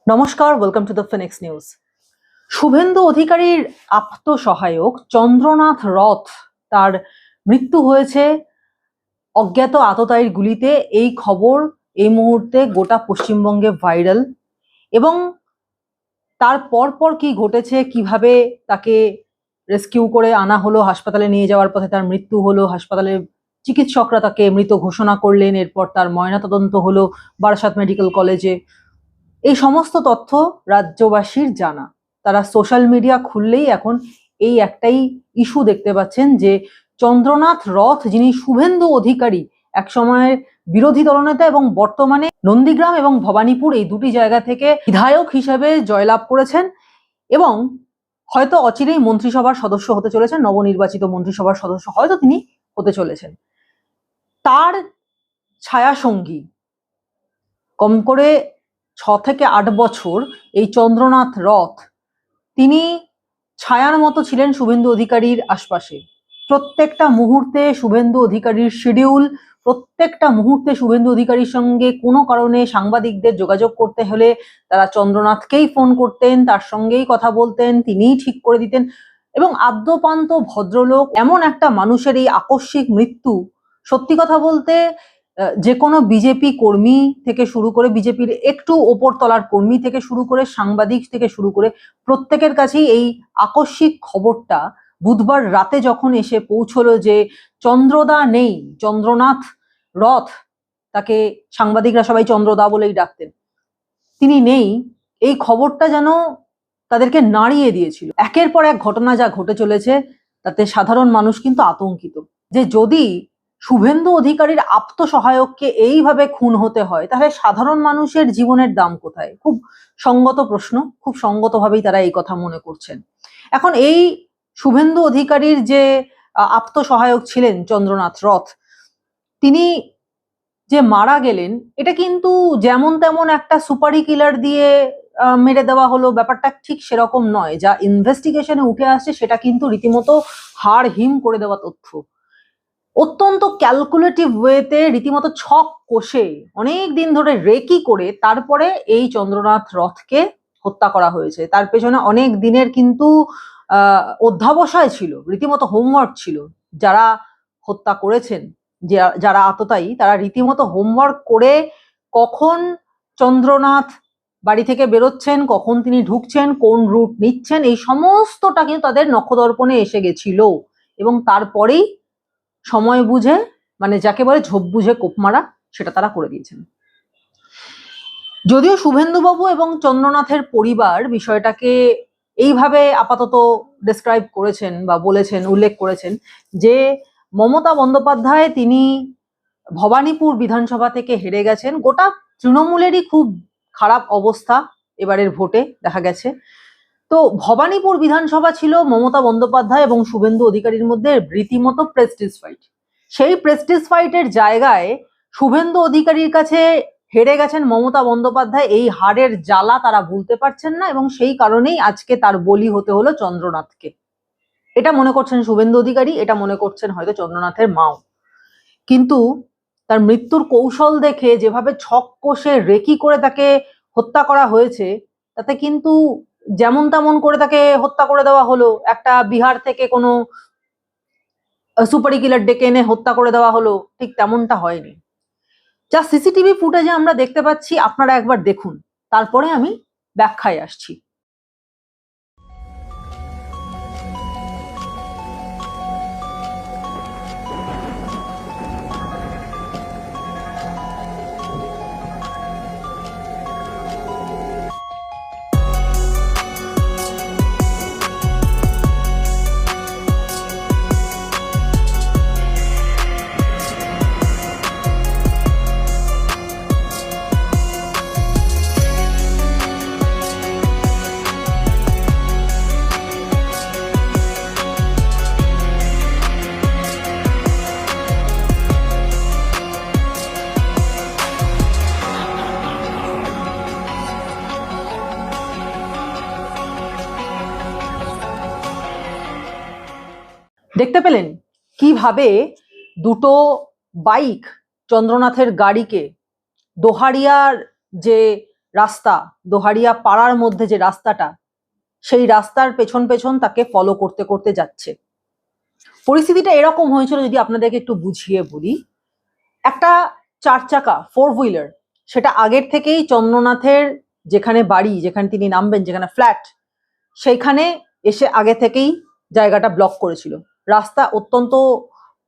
নমস্কার, welcome to the Phoenix news. Suvendu অধিকারীর আপ্তসহায়ক চন্দ্রনাথ রথ তার মৃত্যু হয়েছে অজ্ঞাত আততায়ীর গুলিতে। এই খবর এই মুহূর্তে গোটা পশ্চিমবঙ্গে ভাইরাল, এবং তার পর কি ঘটেছে, কিভাবে তাকে রেস্কিউ করে আনা হলো, হাসপাতালে নিয়ে যাওয়ার পথে তার মৃত্যু হলো, হাসপাতালে চিকিৎসকরা তাকে মৃত ঘোষণা করলেন, এরপর তার ময়নাতদন্ত হলো বারাসাত মেডিকেল কলেজে। এই সমস্ত তথ্য রাজ্যবাসীর জানা। তারা সোশ্যাল মিডিয়া খুললেই এখন এই একটাই ইস্যু দেখতে পাচ্ছেন যে চন্দ্রনাথ রথ, যিনি শুভেন্দু অধিকারী, এক সময়ের বিরোধী দলনেতা এবং বর্তমানে নন্দীগ্রাম এবং ভবানীপুর এই দুটি জায়গা থেকে বিধায়ক হিসেবে জয়লাভ করেছেন এবং হয়তো অচিরেই মন্ত্রিসভার সদস্য হতে চলেছেন, নবনির্বাচিত মন্ত্রিসভার সদস্য হয়তো তিনি হতে চলেছেন। তার ছায়াসঙ্গী কম করে 6 থেকে 8 বছর এই চন্দ্রনাথ রথ, তিনি ছায়ার মতো ছিলেন শুভেন্দু অধিকারীর আশপাশে। প্রত্যেকটা মুহূর্তে শুভেন্দু অধিকারীর শিডিউল, প্রত্যেকটা মুহূর্তে শুভেন্দু অধিকারীর সঙ্গে কোনো কারণে সাংবাদিকদের যোগাযোগ করতে হলে তারা চন্দ্রনাথকেই ফোন করতেন, তার সঙ্গেই কথা বলতেন, তিনিই ঠিক করে দিতেন। এবং আদ্যপান্ত ভদ্রলোক, এমন একটা মানুষের এই আকস্মিক মৃত্যু, সত্যি কথা বলতে যে কোনো বিজেপি কর্মী থেকে শুরু করে, বিজেপির একটু ওপর তলার কর্মী থেকে শুরু করে, সাংবাদিক থেকে শুরু করে প্রত্যেকের কাছেই এই আকস্মিক খবরটা বুধবার রাতে যখন এসে পৌঁছলো যে চন্দ্রদা নেই, চন্দ্রনাথ রথ, তাকে সাংবাদিকরা সবাই চন্দ্রদা বলেই ডাকতেন, তিনি নেই, এই খবরটা যেন তাদেরকে নাড়িয়ে দিয়েছিল। একের পর এক ঘটনা যা ঘটে চলেছে তাতে সাধারণ মানুষ কিন্তু আতঙ্কিত যে যদি শুভেন্দু অধিকারীর আপ্তসহায়ককে এইভাবে খুন হতে হয় তাহলে সাধারণ মানুষের জীবনের দাম কোথায়। খুব সঙ্গত প্রশ্ন, খুব সঙ্গতভাবেই তারা এই কথা মনে করছেন। এখন এই শুভেন্দু অধিকারীর যে আপ্তসহায়ক ছিলেন চন্দ্রনাথ রথ, তিনি যে মারা গেলেন, এটা কিন্তু যেমন তেমন একটা সুপারি কিলার দিয়ে মেরে দেওয়া হলো, ব্যাপারটা ঠিক সেরকম নয়। যা ইনভেস্টিগেশনে উঠে আসছে সেটা কিন্তু রীতিমতো হাড় হিম করে দেওয়া তথ্য। অত্যন্ত ক্যালকুলেটিভ ওয়েতে, রীতিমতো ছক কষে, অনেক দিন ধরে রেকি করে তারপরে এই চন্দ্রনাথ রথকে হত্যা করা হয়েছে। তার পেছনে অনেক দিনের কিন্তু অধ্যাবসায় ছিল, রীতিমতো হোমওয়ার্ক ছিল। যারা হত্যা করেছেন, যারা আততায়ী, তারা রীতিমতো হোমওয়ার্ক করে কখন চন্দ্রনাথ বাড়ি থেকে বেরোচ্ছেন, কখন তিনি ঢুকছেন, কোন রুট নিচ্ছেন, এই সমস্তটা কিন্তু তাদের নখদর্পণে এসে গেছিল। এবং তারপরেই সময় বুঝে, মানে যাকে বলে ঝোপ বুঝে কোপ মারা, সেটা তারা করে দিয়েছেন। যদিও শুভেন্দুবাবু এবং চন্দ্রনাথের পরিবার বিষয়টাকে এইভাবে আপাতত ডেসক্রাইব করেছেন বা বলেছেন, উল্লেখ করেছেন যে মমতা বন্দ্যোপাধ্যায় তিনি ভবানীপুর বিধানসভা থেকে হেরে গেছেন। গোটা তৃণমূলেরই খুব খারাপ অবস্থা এবারের ভোটে দেখা গেছে। তো ভবানীপুর বিধানসভা ছিল মমতা বন্দ্যোপাধ্যায় এবং শুভেন্দু অধিকারীর মধ্যে রীতিমতো প্রেস্টিজ ফাইট। সেই প্রেস্টিজ ফাইটের জায়গায় শুভেন্দু অধিকারীর কাছে হেরে গেছেন মমতা বন্দ্যোপাধ্যায়। এই হারের জ্বালা তারা ভুলতে পারছেন না এবং সেই কারণেই আজকে তার বলি হতে হলো চন্দ্রনাথকে। এটা মনে করছেন শুভেন্দু অধিকারী, এটা মনে করছেন হয়তো চন্দ্রনাথের মাও। কিন্তু তার মৃত্যুর কৌশল দেখে, যেভাবে ছক কষে রেকি করে তাকে হত্যা করা হয়েছে, তাতে কিন্তু যেমন তেমন করে তাকে হত্যা করে দেওয়া হলো, একটা বিহার থেকে কোনো সুপারি কিলার ডেকে এনে হত্যা করে দেওয়া হলো, ঠিক তেমনটা হয়নি। যা সিসিটিভি ফুটেজে আমরা দেখতে পাচ্ছি, আপনারা একবার দেখুন, তারপরে আমি ব্যাখ্যায় আসছি। দেখতে পেলেন কিভাবে দুটো বাইক চন্দ্রনাথের গাড়িকে দোহারিয়ার যে রাস্তা, দোহারিয়া পাড়ার মধ্যে যে রাস্তাটা, সেই রাস্তার পেছন পেছন তাকে ফলো করতে করতে যাচ্ছে। পরিস্থিতিটা এরকম হয়েছিল, যদি আপনাদেরকে একটু বুঝিয়ে বলি। একটা 4 চাকা 4 হুইলার, সেটা আগের থেকেই চন্দ্রনাথের যেখানে বাড়ি, যেখানে তিনি নামবেন, যেখানে ফ্ল্যাট, সেইখানে এসে আগে থেকেই জায়গাটা ব্লক করেছিল। রাস্তা অত্যন্ত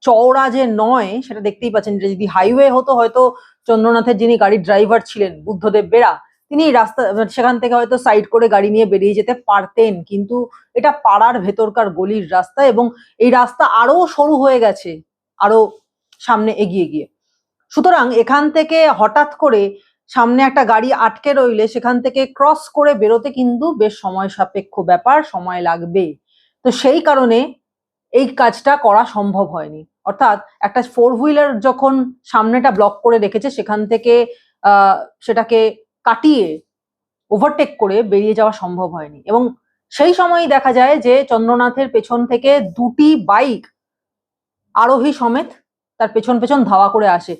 চওড়া যে নয় সেটা দেখতেই পাচ্ছেন। যে যদি হাইওয়ে হতো, হয়তো চন্দ্রনাথের যিনি গাড়ির ড্রাইভার ছিলেন বুদ্ধদেব বেরা, তিনি রাস্তা সেখান থেকে হয়তো সাইড করে গাড়ি নিয়ে বেরিয়ে যেতে পারতেন, কিন্তু এটা পাড়ার ভেতরকার গলির রাস্তা, এবং এই রাস্তা আরো সরু হয়ে গেছে আরো সামনে এগিয়ে গিয়ে। সুতরাং এখান থেকে হঠাৎ করে সামনে একটা গাড়ি আটকে রইলে সেখান থেকে ক্রস করে বেরোতে কিন্তু বেশ সময় সাপেক্ষ ব্যাপার, সময় লাগবে। তো সেই কারণে এই কাজটা করা সম্ভব হয়নি। অর্থাৎ একটা 4 হুইলার যখন সামনেটা ব্লক করে রেখেছে, সেখান থেকে সেটাকে কাটিয়ে ওভারটেক করে বেরিয়ে যাওয়া সম্ভব হয়নি। এবং সেই সময়ই দেখা যায় যে চন্দ্রনাথের পেছন থেকে 2টি বাইক আরোহী সমেত তার পেছন পেছন ধাওয়া করে আসে।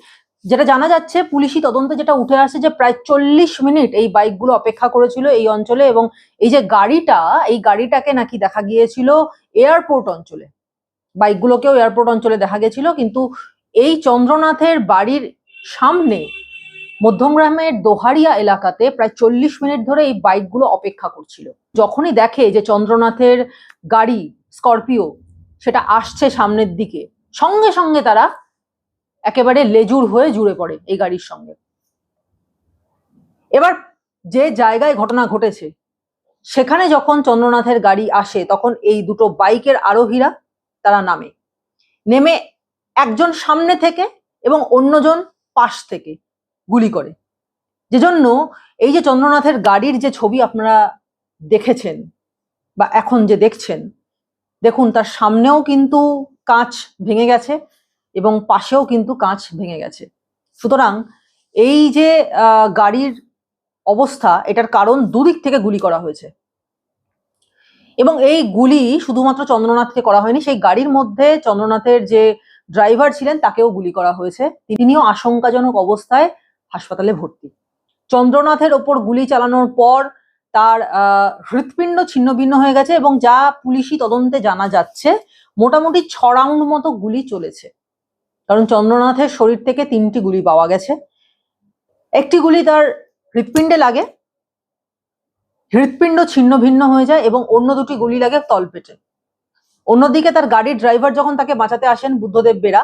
যেটা জানা যাচ্ছে, পুলিশি তদন্তে যেটা উঠে আসে, যে প্রায় 40 মিনিট এই বাইকগুলো অপেক্ষা করেছিল এই অঞ্চলে, এবং এই যে গাড়িটা, এই গাড়িটাকে নাকি দেখা গিয়েছিল এয়ারপোর্ট অঞ্চলে, বাইকগুলোকেও এয়ারপোর্ট অঞ্চলে দেখা গেছিল। কিন্তু এই চন্দ্রনাথের বাড়ির সামনে মধ্যমগ্রামের দোহারিয়া এলাকাতে প্রায় 40 মিনিট ধরে এই বাইকগুলো অপেক্ষা করছিল। যখনই দেখে যে চন্দ্রনাথের গাড়ি স্করপিও সেটা আসছে সামনের দিকে, সঙ্গে সঙ্গে তারা একেবারে লেজুর হয়ে জুড়ে পড়ে এই গাড়ির সঙ্গে। এবার যে জায়গায় ঘটনা ঘটেছে সেখানে যখন চন্দ্রনাথের গাড়ি আসে, তখন এই দুটো বাইকের আরোহীরা তারা নেমে একজন সামনে থেকে এবং অন্যজন পাশ থেকে গুলি করে। যেজন্য এই যে চন্দ্রনাথের গাড়ির যে ছবি আপনারা দেখেছেন বা এখন যে দেখছেন, দেখুন তার সামনেও কিন্তু কাঁচ ভেঙে গেছে এবং পাশেও কিন্তু কাঁচ ভেঙে গেছে। সুতরাং এই যে গাড়ির অবস্থা, এটার কারণ দুদিক থেকে গুলি করা হয়েছে। এবং এই গুলি শুধুমাত্র চন্দ্রনাথকে করা হয়নি, সেই গাড়ির মধ্যে চন্দ্রনাথের যে ড্রাইভার ছিলেন তাকেও গুলি করা হয়েছে। তিনিও আশঙ্কাজনক অবস্থায় হাসপাতালে ভর্তি। চন্দ্রনাথের ওপর গুলি চালানোর পর তার হৃৎপিণ্ড ছিন্নভিন্ন হয়ে গেছে, এবং যা পুলিশি তদন্তে জানা যাচ্ছে, মোটামুটি 6 রাউন্ড মতো গুলি চলেছে। কারণ চন্দ্রনাথের শরীর থেকে 3টি গুলি পাওয়া গেছে। একটি গুলি তার হৃৎপিণ্ডে লাগে, হৃৎপিণ্ড ছিন্ন ভিন্ন হয়ে যায়, এবং অন্য 2টি গুলি লাগে তলপেটে। অন্যদিকে তার গাড়ির ড্রাইভার যখন তাকে বাঁচাতে আসেন, বুদ্ধদেব বেরা,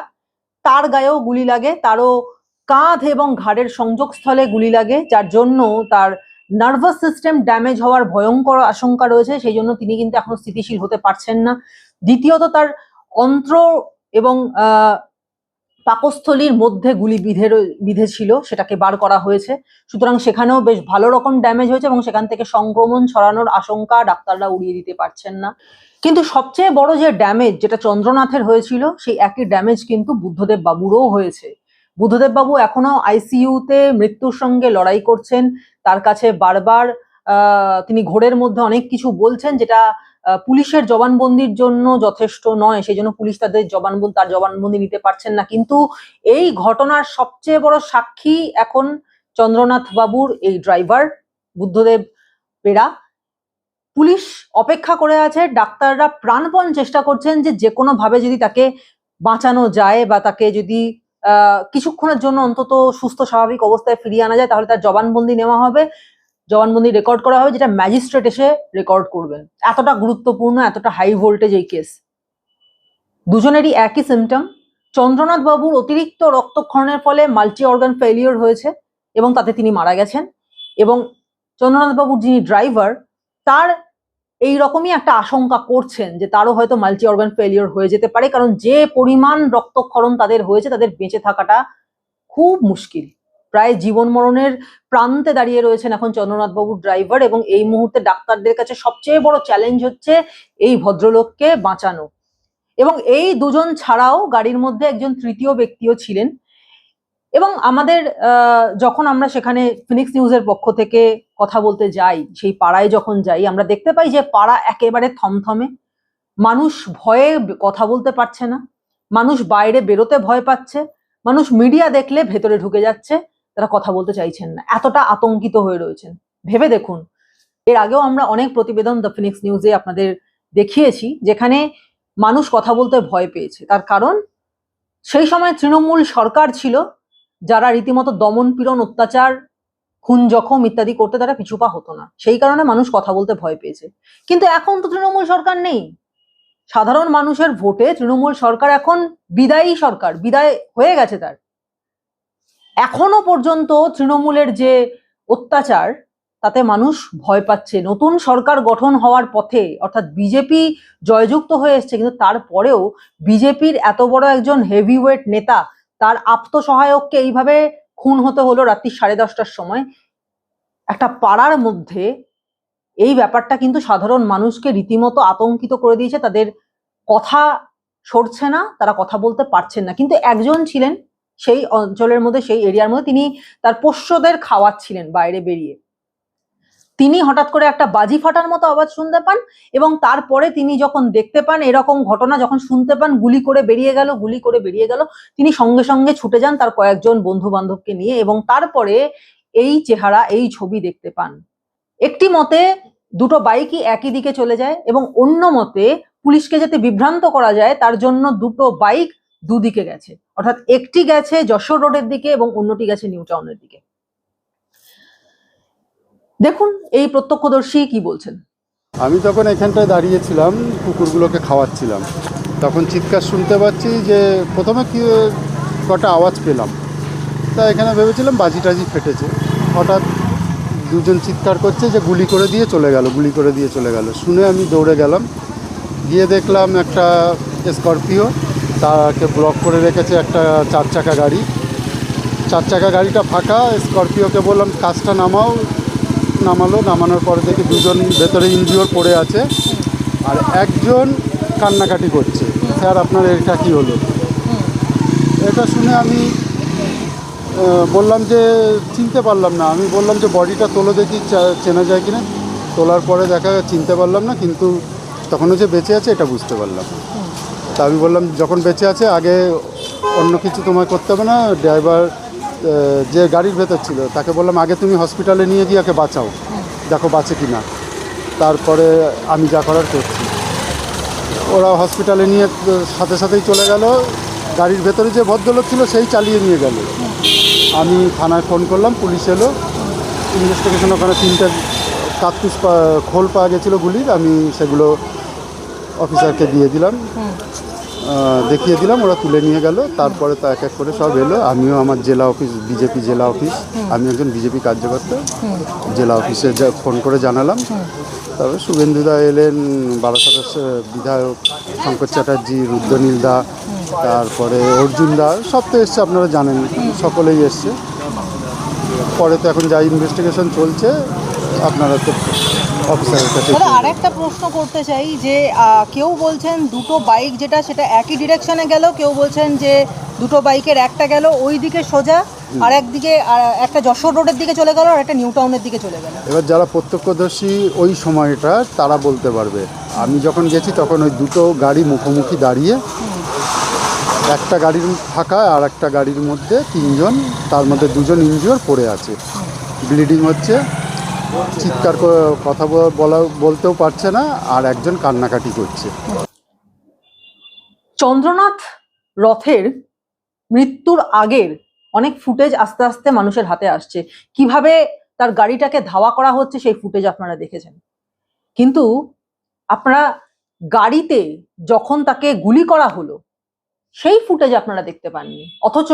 তার গায়েও গুলি লাগে, তারও কাঁধ এবং ঘাড়ের সংযোগস্থলে গুলি লাগে, যার জন্য তার নার্ভাস সিস্টেম ড্যামেজ হওয়ার ভয়ঙ্কর আশঙ্কা রয়েছে। সেই জন্য তিনি কিন্তু এখনো স্থিতিশীল হতে পারছেন না। দ্বিতীয়ত, তার অন্ত্র এবং পাকস্থলীর মধ্যে গুলি বিঁধেছিল, সেটাকে বার করা হয়েছে। সুতরাং সেখানেও বেশ ভালো রকম ড্যামেজ হয়েছে, এবং সেখান থেকে সংক্রমণ ছড়ানোর আশঙ্কা ডাক্তাররা উড়িয়ে দিতে পারছেন না। কিন্তু সবচেয়ে বড় যে ড্যামেজ যেটা চন্দ্রনাথের হয়েছিল, সেই একই ড্যামেজ কিন্তু বুদ্ধদেব বাবুরও হয়েছে। বুদ্ধদেব বাবু এখনো আইসিইউতে মৃত্যুর সঙ্গে লড়াই করছেন। তার কাছে বারবার তিনি ঘোরের মধ্যে অনেক কিছু বলছেন, যেটা পুলিশের জবানবন্দির জন্য যথেষ্ট নয়, সেই জন্য পুলিশ তার জবানবন্দি নিতে পারছেন না। কিন্তু এই ঘটনার সবচেয়ে বড় সাক্ষী এখন চন্দ্রনাথ বাবুর এই ড্রাইভার বুদ্ধদেব বেরা। পুলিশ অপেক্ষা করে আছে, ডাক্তাররা প্রাণপণ চেষ্টা করছেন যে কোনো ভাবে যদি তাকে বাঁচানো যায়, বা তাকে যদি কিছুক্ষণের জন্য অন্তত সুস্থ স্বাভাবিক অবস্থায় ফিরিয়ে আনা যায়, তাহলে তার জবানবন্দি নেওয়া হবে, জবানবন্দি রেকর্ড করা হবে, যেটা ম্যাজিস্ট্রেট এসে রেকর্ড করবেন। এতটা গুরুত্বপূর্ণ, এতটা হাই ভোল্টেজ এই কেস। দুজনেরই একই সিমটম। চন্দ্রনাথ বাবুর অতিরিক্ত রক্তক্ষরণের ফলে মাল্টি অর্গান ফেলিওর হয়েছে এবং তাতে তিনি মারা গেছেন। এবং চন্দ্রনাথ বাবুর যিনি ড্রাইভার, তার এই রকমই একটা আশঙ্কা করছেন যে তারও হয়তো মাল্টি অর্গান ফেলিওর হয়ে যেতে পারে, কারণ যে পরিমাণ রক্তক্ষরণ তাদের হয়েছে, তাদের বেঁচে থাকাটা খুব মুশকিল। প্রায় জীবন মরণের প্রান্তে দাঁড়িয়ে রয়েছেন এখন চন্দ্রনাথ বাবুর ড্রাইভার, এবং এই মুহূর্তে ডাক্তারদের কাছে সবচেয়ে বড় চ্যালেঞ্জ হচ্ছে এই ভদ্রলোককে বাঁচানো। এবং এই দুজন ছাড়াও গাড়ির মধ্যে একজন তৃতীয় ব্যক্তিও ছিলেন। এবং আমাদের যখন আমরা সেখানে ফিনিক্স নিউজের পক্ষ থেকে কথা বলতে যাই, সেই পাড়ায় যখন যাই, আমরা দেখতে পাই যে পাড়া একেবারে থমথমে। মানুষ ভয়ে কথা বলতে পারছে না, মানুষ বাইরে বেরোতে ভয় পাচ্ছে, মানুষ মিডিয়া দেখলে ভেতরে ঢুকে যাচ্ছে, তারা কথা বলতে চাইছেন না, এতটা আতঙ্কিত হয়ে রয়েছেন। ভেবে দেখুন, এর আগেও আমরা অনেক প্রতিবেদন দ্য ফিনিক্স নিউজে আপনাদের দেখিয়েছি যেখানে মানুষ কথা বলতে ভয় পেয়েছে। তার কারণ সেই সময় তৃণমূল সরকার ছিল যারা রীতিমতো দমন পীড়ন অত্যাচার খুন জখম ইত্যাদি করতে তারা পিছুপা হতো না, সেই কারণে মানুষ কথা বলতে ভয় পেয়েছে। কিন্তু এখন তো তৃণমূল সরকার নেই, সাধারণ মানুষের ভোটে তৃণমূল সরকার এখন বিদায়ী সরকার, বিদায় হয়ে গেছে তার। এখনো পর্যন্ত তৃণমূলের যে অত্যাচার তাতে মানুষ ভয় পাচ্ছে। নতুন সরকার গঠন হওয়ার পথে, অর্থাৎ বিজেপি জয়যুক্ত হয়ে এসছে, কিন্তু তারপরেও বিজেপির এত বড় একজন হেভিওয়েট নেতা, তার আত্মসহায়ককে এইভাবে খুন হতে হলো রাত্রি 10:30টার সময় একটা পাড়ার মধ্যে। এই ব্যাপারটা কিন্তু সাধারণ মানুষকে রীতিমতো আতঙ্কিত করে দিয়েছে। তাদের কথা সরছে না, তারা কথা বলতে পারছেন না। কিন্তু একজন ছিলেন সেই অঞ্চলের মধ্যে, সেই এরিয়ার মধ্যে, তিনি তার পোষ্যদের খাওয়াচ্ছিলেন বাইরে বেরিয়ে। তিনি হঠাৎ করে একটা বাজি ফাটার মতো আওয়াজ শুনতে পান এবং তারপরে তিনি যখন দেখতে পান এরকম ঘটনা, যখন শুনতে পান গুলি করে বেরিয়ে গেল, গুলি করে বেরিয়ে গেল, তিনি সঙ্গে সঙ্গে ছুটে যান তার কয়েকজন বন্ধু বান্ধবকে নিয়ে এবং তারপরে এই চেহারা, এই ছবি দেখতে পান। একটি মতে দুটো বাইকই একই দিকে চলে যায় এবং অন্য মতে পুলিশকে যাতে বিভ্রান্ত করা যায় তার জন্য দুটো বাইক দুদিকে গেছে, অর্থাৎ একটি গেছে যশোর রোডের দিকে এবং অন্যটি গেছে নিউ টাউনের দিকে। দেখুন এই প্রত্যক্ষদর্শী কি বলছেন। আমি তখন এখানটায় দাঁড়িয়েছিলাম, কুকুরগুলোকে খাওয়াচ্ছিলাম। তখন চিৎকার শুনতে পাচ্ছি যে প্রথমে কি কটা আওয়াজ পেলাম, তা এখানে ভেবেছিলাম বাজি টাজি ফেটেছে। হঠাৎ দুজন চিৎকার করছে যে গুলি করে দিয়ে চলে গেল, গুলি করে দিয়ে চলে গেল। শুনে আমি দৌড়ে গেলাম, গিয়ে দেখলাম একটা স্করপিও, তাকে ব্লক করে রেখেছে একটা 4 চাকা গাড়ি। 4 চাকা গাড়িটা ফাঁকা, স্করপিওকে বললাম কাজটা নামাও, নামালো। নামানোর পরে দেখি দুজন ভেতরে ইনজিওর পড়ে আছে আর একজন কান্নাকাটি করছে, স্যার আপনার এটা কী হলো। এটা শুনে আমি বললাম যে চিনতে পারলাম না। আমি বললাম যে বডিটা তোলো দেখি চেনা যায় কিনা। তোলার পরে দেখা চিনতে পারলাম না, কিন্তু তখনও যে বেঁচে আছে এটা বুঝতে পারলাম। তা আমি বললাম যখন বেঁচে আছে আগে অন্য কিছু তোমায় করতে হবে না। ড্রাইভার যে গাড়ির ভেতর ছিল তাকে বললাম আগে তুমি হসপিটালে নিয়ে গিয়ে ওকে বাঁচাও, দেখো বাঁচে কি না, তারপরে আমি যা করার করছি। ওরা হসপিটালে নিয়ে সাথে সাথেই চলে গেল। গাড়ির ভেতরে যে ভদ্রলোক ছিল সেই চালিয়ে নিয়ে গেল। আমি থানায় ফোন করলাম, পুলিশ এলো, ইনভেস্টিগেশন। ওখানে 3টে কার্তুজ খোল পাওয়া গেছিলো গুলির, আমি সেগুলো অফিসারকে দিয়ে দিলাম, দেখিয়ে দিলাম, ওরা তুলে নিয়ে গেল। তারপরে তো এক এক করে সব এলো। আমিও আমার জেলা অফিস, বিজেপি জেলা অফিস, আমি একজন বিজেপি কার্যকর্তা, জেলা অফিসে ফোন করে জানালাম। তবে শুভেন্দুদা এলেন, বারাসাতের বিধায়ক শঙ্কর চ্যাটার্জি, রুদ্রনীল দা, তারপরে অর্জুন দা, সব তো এসছে, আপনারা জানেন, সকলেই এসছে। পরে তো এখন যা ইনভেস্টিগেশন চলছে আপনারা তো অফিসারের কাছে। আর একটা প্রশ্ন করতে চাই যে কেউ বলছেন দুটো বাইক যেটা সেটা একই ডিরেকশনে গেল, কেউ বলছেন যে দুটো বাইকের একটা গেল ওই দিকে সোজা, আর একদিকে একটা যশোর রোডের দিকে চলে গেল আর একটা নিউ টাউনের দিকে চলে গেল। এবার যারা প্রত্যক্ষদর্শী ওই সময়টা তারা বলতে পারবে। আমি যখন গেছি তখন ওই দুটো গাড়ি মুখোমুখি দাঁড়িয়ে, একটা গাড়ির ফাঁকা আর একটা গাড়ির মধ্যে 3জন, তার মধ্যে 2জন ইনজিওর পড়ে আছে, ব্লিডিং হচ্ছে, চিৎকার কথা বলতেও পারছে না, আর একজন কান্নাকাটি করছে। চন্দ্রনাথ রথের মৃত্যুর আগের অনেক ফুটেজ আস্তে আস্তে মানুষের হাতে আসছে, কিভাবে তার গাড়িটাকে ধাওয়া করা হচ্ছে সেই ফুটেজ আপনারা দেখেছেন। কিন্তু আপনারা গাড়িতে যখন তাকে গুলি করা হলো সেই ফুটেজ আপনারা দেখতে পাননি। অথচ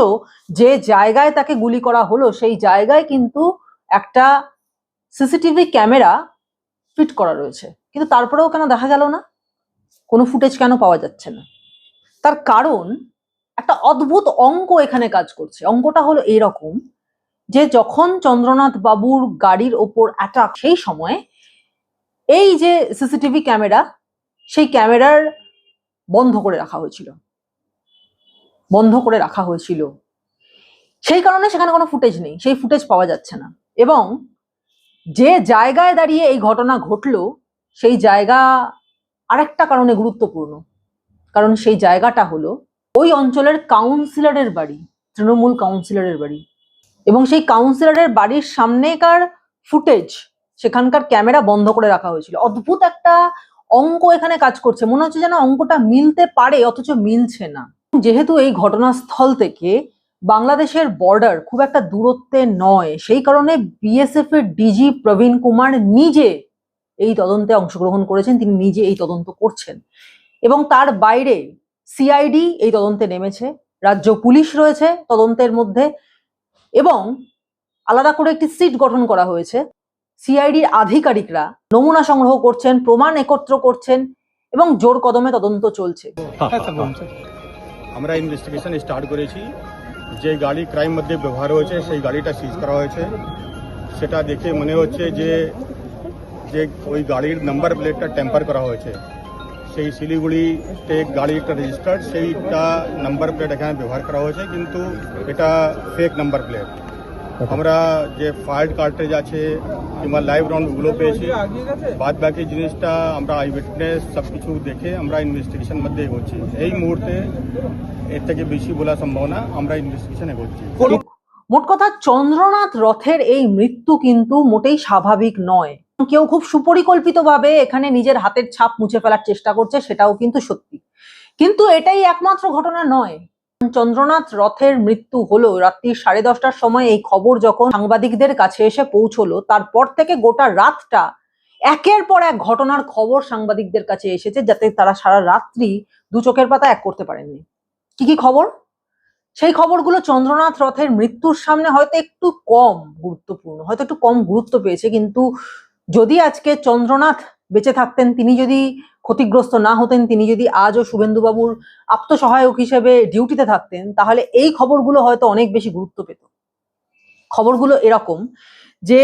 যে জায়গায় তাকে গুলি করা হলো সেই জায়গায় কিন্তু একটা সিসিটিভি ক্যামেরা ফিট করা রয়েছে, কিন্তু তারপরেও কেন দেখা গেল না, কোনো ফুটেজ কেন পাওয়া যাচ্ছে না? তার কারণ একটা অদ্ভুত অঙ্ক এখানে কাজ করছে। অঙ্কটা হলো এইরকম যে যখন চন্দ্রনাথ বাবুর গাড়ির ওপর অ্যাটাক, সেই সময় এই যে সিসিটিভি ক্যামেরা, সেই ক্যামেরার বন্ধ করে রাখা হয়েছিল, বন্ধ করে রাখা হয়েছিল। সেই কারণে সেখানে কোনো ফুটেজ নেই, সেই ফুটেজ পাওয়া যাচ্ছে না। এবং যে জায়গায় দাঁড়িয়ে এই ঘটনা ঘটলো সেই জায়গা আরেকটা কারণে গুরুত্বপূর্ণ, কারণ সেই জায়গাটা হলো ওই অঞ্চলের কাউন্সিলরের বাড়ি, তৃণমূল কাউন্সিলরের বাড়ি। এবং সেই কাউন্সিলরের বাড়ির সামনেকার ফুটেজ সেখানকার ক্যামেরা বন্ধ করে রাখা হয়েছিল। অদ্ভুত একটা অঙ্ক এখানে কাজ করছে, মনে হচ্ছে যেন অঙ্কটা মিলতে পারে অথচ মিলছে না। যেহেতু এই ঘটনাস্থল থেকে বাংলাদেশের বর্ডার খুব একটা দূরত্বে নয়, সেই কারণে বিএসএফ এর ডিজি প্রবীণ কুমার নিজে এই তদন্তে অংশগ্রহণ করেছেন, তিনি নিজে এই তদন্ত করছেন এবং তার বাইরে সিআইডি এই তদন্তে নেমেছে, রাজ্য পুলিশ রয়েছে তদন্তের মধ্যে এবং আলাদা করে একটি সিট গঠন করা হয়েছে। সিআইডির আধিকারিকরা নমুনা সংগ্রহ করছেন, প্রমাণ একত্র করছেন এবং জোর কদমে তদন্ত চলছে। আমরা ইনভেস্টিগেশন স্টার্ট করেছি। যে গাড়ি ক্রাইম মধ্যে ব্যবহার হয়েছে সেই গাড়িটা সিজ করা হয়েছে। সেটা দেখে মনে হচ্ছে যে ওই গাড়ির নাম্বার প্লেটটা টেম্পার করা হয়েছে। সেই শিলিগুড়িতে গাড়ি একটা রেজিস্টার্ড, সেইটা নাম্বার প্লেট এখানে ব্যবহার করা হয়েছে, কিন্তু এটা ফেক নাম্বার প্লেট। আমরা যে ফায়ার্ড কার্ট্রেজ আছে কিংবা লাইভ রাউন্ডগুলো পেয়েছি, বাদ বাকি জিনিসটা আমরা আই উইটনেস সব কিছু দেখে আমরা ইনভেস্টিগেশন মধ্যে এগোচ্ছি। এই মুহূর্তে এর থেকে বেশি বলা সম্ভব না, আমরা ইনভেস্টিগেশন এগোচ্ছি। মোট কথা, চন্দ্রনাথ রথের এই মৃত্যু কিন্তু মোটেই স্বাভাবিক নয়। কেউ খুব সুপরিকল্পিতভাবে এখানে নিজের হাতের ছাপ মুছে ফেলার চেষ্টা করছে, সেটাও কিন্তু সত্যি। কিন্তু এটাই একমাত্র ঘটনা নয়। চন্দ্রনাথ রথের মৃত্যু হলো রাত্রি 10:30টার সময়। এই খবর যখন সাংবাদিকদের কাছে এসে পৌঁছলো, তারপর থেকে গোটা রাতটা একের পর এক ঘটনার খবর সাংবাদিকদের কাছে এসেছে, যাতে তারা সারা রাত্রি দু চোখের পাতা এক করতে পারেননি। কি কি খবর? সেই খবরগুলো চন্দ্রনাথ রথের মৃত্যুর সামনে হয়তো একটু কম গুরুত্বপূর্ণ, হয়তো একটু কম গুরুত্ব পেয়েছে। কিন্তু যদি আজকে চন্দ্রনাথ বেঁচে থাকতেন, তিনি যদি ক্ষতিগ্রস্ত না হতেন, তিনি যদি আজও শুভেন্দুবাবুর আত্মসহায়ক হিসেবে ডিউটিতে থাকতেন, তাহলে এই খবরগুলো হয়তো অনেক বেশি গুরুত্ব পেত। খবরগুলো এরকম যে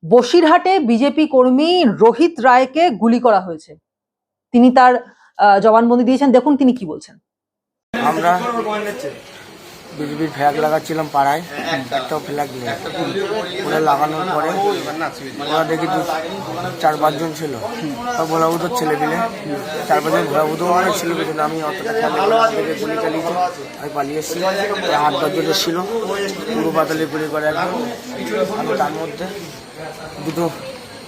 বসিরহাটে বিজেপি কর্মী রোহিত রায়কে গুলি করা হয়েছে। তিনি তার জবানবন্দি দিয়েছেন, দেখুন তিনি কি বলছেন। আমরা বিজেপির ফ্ল্যাগ লাগাচ্ছিলাম পাড়ায়, একটাও ফ্ল্যাগ নেই। ওরা লাগানোর পরে ওরা দেখি 4-5 জন ছিল, সব ভোলাবুধোর ছেলে মিলে 4-5 জন ভোলাবুধো অনেক ছিল, কিন্তু আমি অতটা থেকে গুলি চালিয়েছি। আমি পালিয়ে এসেছি, 8-10 জনের ছিল, পুরো পাতালে গুলি করে একদম। আমি তার মধ্যে দুটো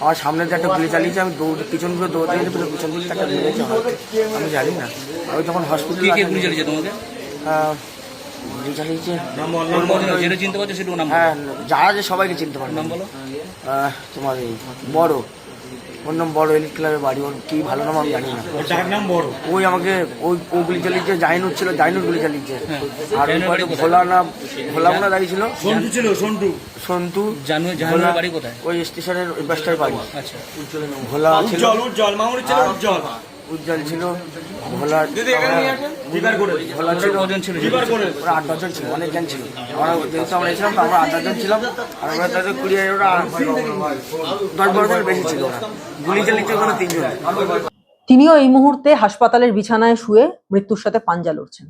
আমার সামনে যে একটা গুলি চালিয়েছে, আমি পিছন করে দৌড়তে গেছি, পিছন দিকে একটা মেরেছে হয়তো, আমি জানি না। আমি তখন হসপিটালে গুলি চালিয়েছে তোমাকে গুলি চালিয়েছে। হ্যাঁ, যারা যে সবাইকে চিনতে পারে। তোমার এই বড়, ওর নাম বড়, এলিট ক্লাবের বাড়ি। ওর কি ভালো নাম আমি জানি না। ওই আমাকে ও গুলি চালিয়েছে, জাইনুর ছিল, জাইনুর গুলি চালিয়েছে। আর ভোলা না দাঁড়িয়েছিল, সন্তু ওই স্টেশনের ওই বাসটার বাড়ি। ভোলা ছিল, উজ্জ্বল ছিল, ভোলা ছিল, ওরা 8-10 জন ছিল, অনেক জ্ঞান ছিল। আমরা যেহেতু আমরা ছিলাম, আমরা 8-10 জন ছিলাম। আর আমরা তাদের 10-12 জন বেশি ছিল। ওরা গুলি চালিয়েছে ওখানে 3 জন। তিনিও এই মুহূর্তে হাসপাতালের বিছানায় শুয়ে মৃত্যুর সাথে পাঞ্জা লড়ছেন।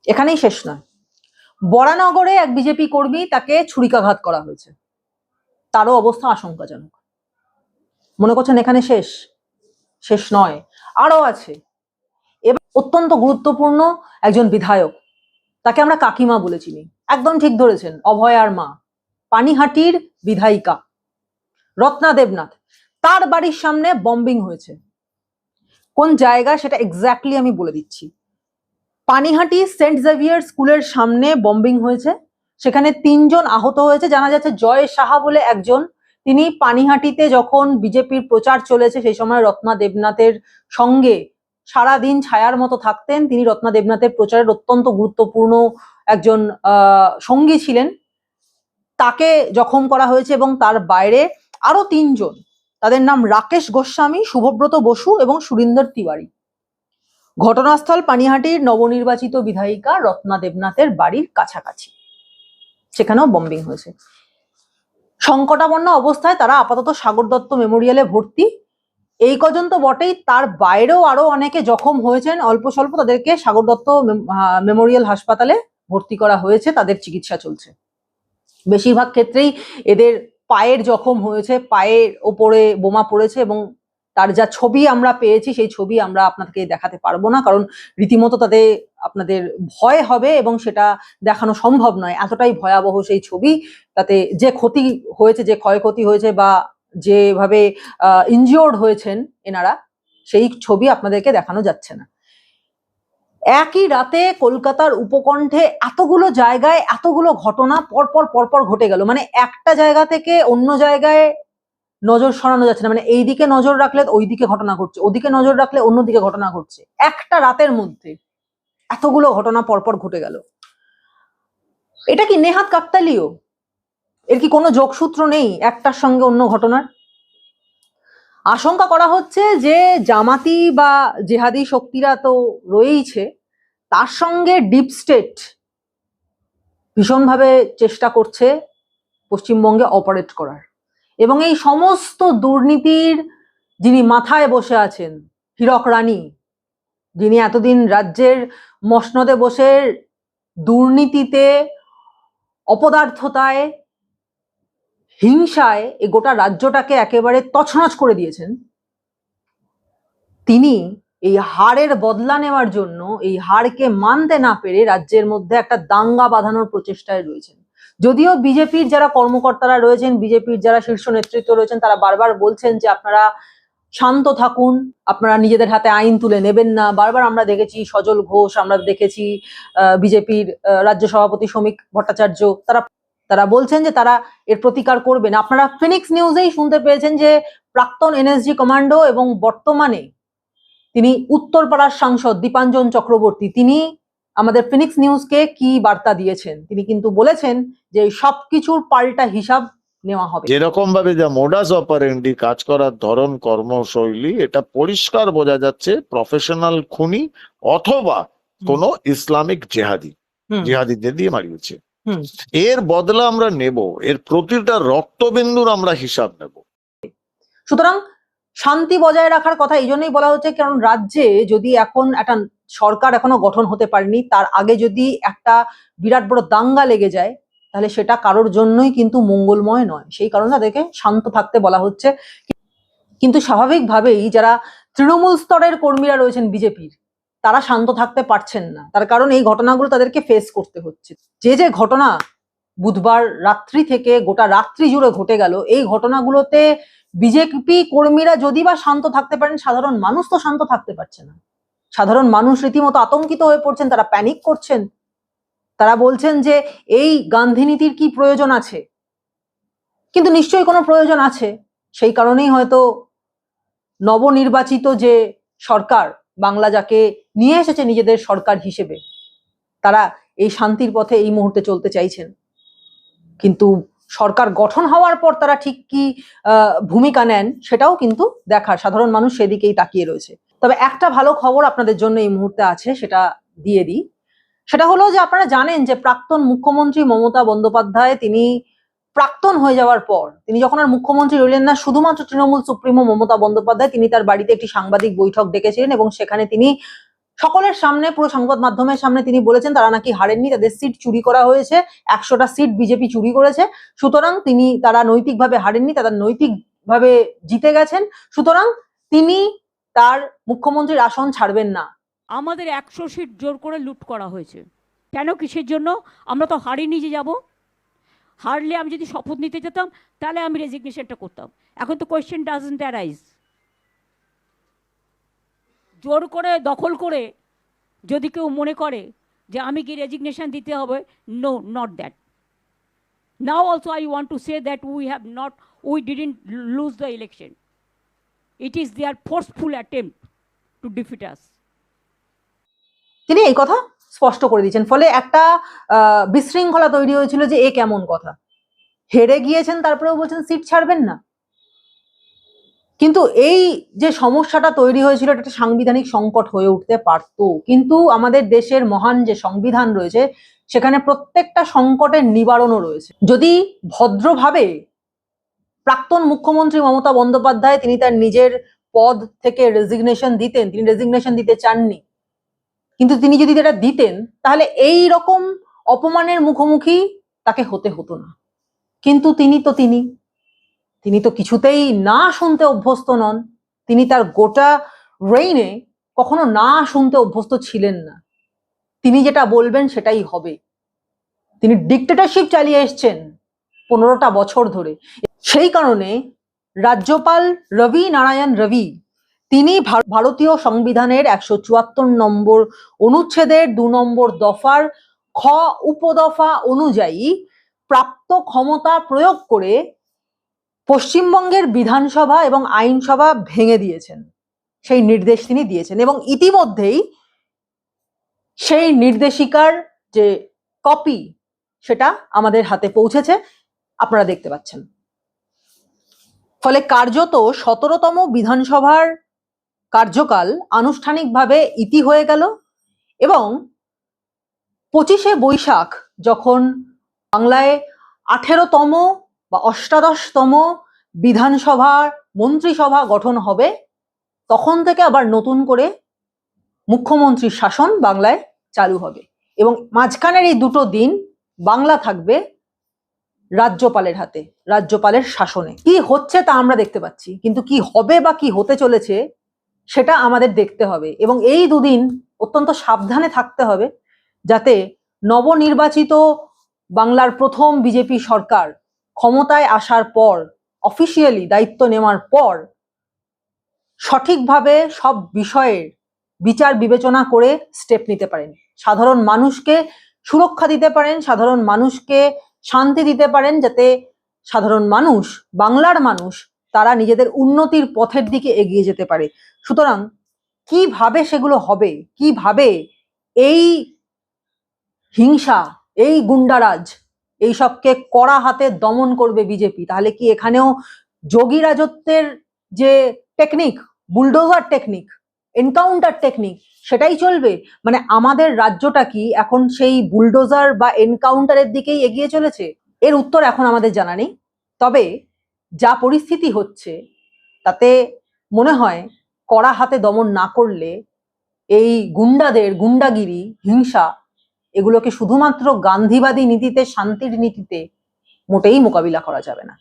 এখানেই শেষ নয়, বরানগরে এক বিজেপি কর্মী, তাকে ছুরিকাঘাত করা হয়েছে, তারও অবস্থা আশঙ্কাজনক। মনে করছেন এখানে শেষ? শেষ নয়, আরো আছে। এবার অত্যন্ত গুরুত্বপূর্ণ একজন বিধায়ক, তাকে আমরা কাকিমা বলে চিনি, একদম ঠিক ধরেছেন, অভয়ার মা, পানিহাটির বিধায়িকা রত্না দেবনাথ। তার বাড়ির সামনে বম্বিং হয়েছে। কোন জায়গা সেটা এক্স্যাক্টলি আমি বলে দিচ্ছি। পানিহাটি সেন্ট জেভিয়ার স্কুলের সামনে বম্বিং হয়েছে, সেখানে 3 জন আহত হয়েছে। জানা যাচ্ছে জয় সাহা বলে একজন, তিনি পানিহাটিতে যখন বিজেপির প্রচার চলেছে সেই সময় রত্না দেবনাথের সঙ্গে সারাদিন ছায়ার মতো থাকতেন। তিনি রত্না দেবনাথের প্রচারের অত্যন্ত গুরুত্বপূর্ণ একজন সঙ্গী ছিলেন। তাকে জখম করা হয়েছে এবং তার বাইরে আরো 3 জন, তাদের নাম রাকেশ গোস্বামী, শুভব্রত বসু এবং সুরিন্দর তিওয়ারি। ঘটনাস্থল পানিহাটির নবনির্বাচিত বিধায়িকা রত্না দেবনাথের বাড়ির কাছাকাছি, সেখানেও বম্বিং হয়েছে। সংকটাপন্ন অবস্থায় তারা আপাতত সাগর দত্ত মেমোরিয়ালে ভর্তি। এই কজন তো বটেই, তার বাইরেও আরো অনেকে জখম হয়েছেন অল্প স্বল্প, তাদেরকে সাগর দত্ত মেমোরিয়াল হাসপাতালে ভর্তি করা হয়েছে, তাদের চিকিৎসা চলছে। বেশিরভাগ ক্ষেত্রেই এদের পায়ের জখম হয়েছে, পায়ের ওপরে বোমা পড়েছে এবং তার যা ছবি আমরা পেয়েছি সেই ছবি আমরা আপনাদেরকে দেখাতে পারবো না, কারণ রীতিমতো তাতে আপনাদের ভয় হবে এবং সেটা দেখানো সম্ভব নয়, এতটাই ভয়াবহ সেই ছবি। তাতে যে ক্ষতি হয়েছে, যে ক্ষয়ক্ষতি হয়েছে বা যেভাবে ইনজিওর্ড হয়েছেন এনারা, সেই ছবি আপনাদেরকে দেখানো যাচ্ছে না। একই রাতে কলকাতার উপকণ্ঠে এতগুলো জায়গায় এতগুলো ঘটনা পরপর পরপর ঘটে গেল, মানে একটা জায়গা থেকে অন্য জায়গায় নজর সরানো যাচ্ছে না, মানে এইদিকে নজর রাখলে ওইদিকে ঘটনা ঘটছে, ওদিকে নজর রাখলে অন্যদিকে ঘটনা ঘটছে। একটা রাতের মধ্যে এতগুলো ঘটনা পরপর ঘটে গেল। এটা কি নেহাত কাকতালীয়? এর কি কোনো যোগসূত্র নেই একটার সঙ্গে অন্য ঘটনার? আশঙ্কা করা হচ্ছে যে জামাতি বা জেহাদি শক্তিরা তো রয়েইছে, তার সঙ্গে ডিপ স্টেট ভীষণভাবে চেষ্টা করছে পশ্চিমবঙ্গে অপারেট করার, এবং এই সমস্ত দুর্নীতির যিনি মাথায় বসে আছেন, হীরক রানী, যিনি এতদিন রাজ্যের মসনদে বসে দুর্নীতিতে, অপদার্থতায়, হিংসায় এই গোটা রাজ্যটাকে একেবারে তছনছ করে দিয়েছেন, তিনি এই হারের বদলা নেওয়ার জন্য, এই হারকে মানতে না পেরে রাজ্যের মধ্যে একটা দাঙ্গা বাঁধানোর প্রচেষ্টায় রয়েছেন। যদিও বিজেপির যারা কর্মকর্তারা রয়েছেন, বিজেপির যারা শীর্ষ নেতৃত্ব রয়েছেন, তারা বারবার বলছেন যে আপনারা শান্ত থাকুন, আপনারা নিজেদের হাতে আইন তুলে নেবেন না। বারবার আমরা দেখেছি সজল ঘোষ, আমরা দেখেছি বিজেপির রাজ্য সভাপতি শ্রমিক ভট্টাচার্য, তারা বলছেন যে তারা এর প্রতিকার করবেন। আপনারা ফিনিক্স নিউজেই শুনতে পেয়েছেন যে প্রাক্তন এনএসজি কমান্ডো এবং বর্তমানে তিনি উত্তরপাড়ার সাংসদ দীপাঞ্জন চক্রবর্তী, তিনি আমাদের ফিনিক্স নিউজকে কি বার্তা দিয়েছেন। তিনি কিন্তু বলেছেন যে সবকিছুর পাল্টা হিসাব নেওয়া হবে। যেরকম ভাবে যা মোডাস অপারেন্ডি, কাজ করার ধরন, কর্মশৈলী, এটা পরিষ্কার বোঝা যাচ্ছে প্রফেশনাল খুনি অথবা কোনো ইসলামিক জেহাদিদের দিয়ে মারিয়েছে। এর বদলা আমরা নেব, এর প্রতিটা রক্তবিন্দুর আমরা হিসাব নেব। সুতরাং শান্তি বজায় রাখার কথা এই জন্যই বলা হচ্ছে, কারণ রাজ্যে যদি এখন একটা সরকার এখনো গঠন হতে পারেনি, তার আগে যদি একটা বিরাট বড় দাঙ্গা লেগে যায়, তাহলে সেটা কারোর জন্যই কিন্তু মঙ্গলময় নয়। সেই কারণে তাদেরকে শান্ত থাকতে বলা হচ্ছে। কিন্তু স্বাভাবিকভাবেই যারা তৃণমূল স্তরের কর্মীরা রয়েছেন বিজেপির, তারা শান্ত থাকতে পারছেন না, তার কারণ এই ঘটনাগুলো তাদেরকে ফেস করতে হচ্ছে। যে ঘটনা বুধবার রাত্রি থেকে গোটা রাত্রি জুড়ে ঘটে গেল, এই ঘটনাগুলোতে বিজেপি কর্মীরা যদি বা শান্ত থাকতে পারেন, সাধারণ মানুষ তো শান্ত থাকতে পারছে না। সাধারণ মানুষ রীতিমতো আতঙ্কিত হয়ে পড়ছেন, তারা প্যানিক করছেন, তারা বলছেন যে এই গান্ধী নীতির কি প্রয়োজন আছে? কিন্তু নিশ্চয়ই কোনো প্রয়োজন আছে। সেই কারণেই হয়তো নবনির্বাচিত যে সরকার, বাংলা যাকে নিয়ে এসেছে নিজেদের সরকার হিসেবে, তারা এই শান্তির পথে এই মুহূর্তে চলতে চাইছেন। কিন্তু সরকার গঠন হওয়ার পর তারা ঠিক কি ভূমিকা নেন সেটাও কিন্তু দেখার, সাধারণ মানুষ সেদিকেই তাকিয়ে রয়েছে। তবে একটা ভালো খবর আপনাদের জন্য এই মুহূর্তে আছে, সেটা দিয়ে দিই। সেটা হলো যে আপনারা জানেন যে প্রাক্তন মুখ্যমন্ত্রী মমতা বন্দ্যোপাধ্যায়, তিনি প্রাক্তন হয়ে যাওয়ার পর, তিনি যখন আর মুখ্যমন্ত্রী রইলেন না, শুধুমাত্র তৃণমূল সুপ্রিমো মমতা বন্দ্যোপাধ্যায় তিনি তার বাড়িতে একটি সাংবাদিক বৈঠক ডেকেছিলেন, এবং সেখানে তিনি সকলের সামনে, পুরো সংবাদ মাধ্যমের সামনে তিনি বলেছেন তারা নাকি হারেননি, তাদের সিট চুরি করা হয়েছে, 100টা সিট বিজেপি চুরি করেছে, সুতরাং তারা নৈতিকভাবে হারেননি, তারা নৈতিকভাবে জিতে গেছেন, সুতরাং তিনি তার মুখ্যমন্ত্রীর আসন ছাড়বেন না। আমাদের 100 সিট জোর করে লুট করা হয়েছে। কেন, কিসের জন্য? আমরা তো হারিনি যে যাব। হারলে আমি যদি শপথ নিতে যেতাম তাহলে আমি রেজিগনেশনটা করতাম। এখন তো কোয়েশ্চেন ডাজন্ট অ্যারাইজ। জোর করে দখল করে যদি কেউ মনে করে যে আমি কি রেজিগনেশন দিতে হবে, no, not that. Now also I want to say that we didn't lose the election. It is their forceful attempt to defeat us. তিনি এই কথা স্পষ্ট করে দিয়েছেন, ফলে একটা বিশৃঙ্খলা তৈরি হয়েছিল যে এ কেমন কথা, হেরে গিয়েছেন তারপরেও বলছেন সিট ছাড়বেন না। কিন্তু এই যে সমস্যাটা তৈরি হয়েছিল, এটা একটা সাংবিধানিক সংকট হয়ে উঠতে পারত, কিন্তু আমাদের দেশের মহান যে সংবিধান রয়েছে সেখানে প্রত্যেকটা সংকটের নিবারণও রয়েছে। যদি ভদ্রভাবে প্রাক্তন মুখ্যমন্ত্রী মমতা বন্দ্যোপাধ্যায় তিনি তার নিজের পদ থেকে রেজিগনেশন দিতেন, তিনি রেজিগনেশন দিতে চাননি, কিন্তু তিনি যদি এটা দিতেন তাহলে এই রকম অপমানের মুখোমুখি তাকে হতে হতো না। কিন্তু তিনি তো কিছুতেই না শুনতে অভ্যস্ত নন। তিনি তার গোটা রেইনে কখনো না শুনতে অভ্যস্ত ছিলেন না। তিনি যেটা বলবেন সেটাই হবে। তিনি ডিক্টেটরশিপ চালিয়ে এসছেন 15টা বছর ধরে। সেই কারণে রাজ্যপাল রবি নারায়ণ রবি তিনি ভারতীয় সংবিধানের 174 নম্বর অনুচ্ছেদের 2 নম্বর দফার খ উপদফা অনুযায়ী প্রাপ্ত ক্ষমতা প্রয়োগ করে পশ্চিমবঙ্গের বিধানসভা এবং আইনসভা ভেঙে দিয়েছেন। সেই নির্দেশ তিনি দিয়েছেন এবং ইতিমধ্যেই সেই নির্দেশিকার যে কপি সেটা আমাদের হাতে পৌঁছেছে, আপনারা দেখতে পাচ্ছেন। ফলে কার্যত 17তম বিধানসভার কার্যকাল আনুষ্ঠানিকভাবে ইতি হয়ে গেল এবং 25শে বৈশাখ যখন বাংলায় 18তম বা 18তম বিধানসভা মন্ত্রিসভা গঠন হবে, তখন থেকে আবার নতুন করে মুখ্যমন্ত্রীর শাসন বাংলায় চালু হবে এবং মাঝখানের এই দুটো দিন বাংলা থাকবে রাজ্যপালের হাতে, রাজ্যপালের শাসনে। কি হচ্ছে তা আমরা দেখতে পাচ্ছি, কিন্তু কি হবে বা কি হতে চলেছে সেটা আমাদের দেখতে হবে এবং এই দুদিন অত্যন্ত সাবধানে থাকতে হবে যাতে নবনির্বাচিত বাংলার প্রথম বিজেপি সরকার ক্ষমতায় আসার পর, অফিসিয়ালি দায়িত্ব নেওয়ার পর সঠিকভাবে সব বিষয়ের বিচার বিবেচনা করে স্টেপ নিতে পারেন, সাধারণ মানুষকে সুরক্ষা দিতে পারেন, সাধারণ মানুষকে শান্তি দিতে পারেন, যাতে সাধারণ মানুষ, বাংলার মানুষ, তারা নিজেদের উন্নতির পথের দিকে এগিয়ে যেতে পারে। সুতরাং কিভাবে সেগুলো হবে, কিভাবে এই হিংসা, এই গুন্ডারাজ, এইসবকে কড়া হাতে দমন করবে বিজেপি, তাহলে কি এখানেও যোগী রাজত্বের যে technique, bulldozer technique, encounter technique, সেটাই চলবে? মানে আমাদের রাজ্যটা কি এখন সেই বুলডোজার বা এনকাউন্টারের দিকেই এগিয়ে চলেছে? এর উত্তর এখন আমাদের জানা নেই। তবে যা পরিস্থিতি হচ্ছে তাতে মনে হয় কড়া হাতে দমন না করলে এই গুন্ডাদের গুন্ডাগিরি, হিংসা, এগুলোকে শুধুমাত্র গান্ধীবাদী নীতিতে, শান্তির নীতিতে মোটেই মোকাবিলা করা যাবে না।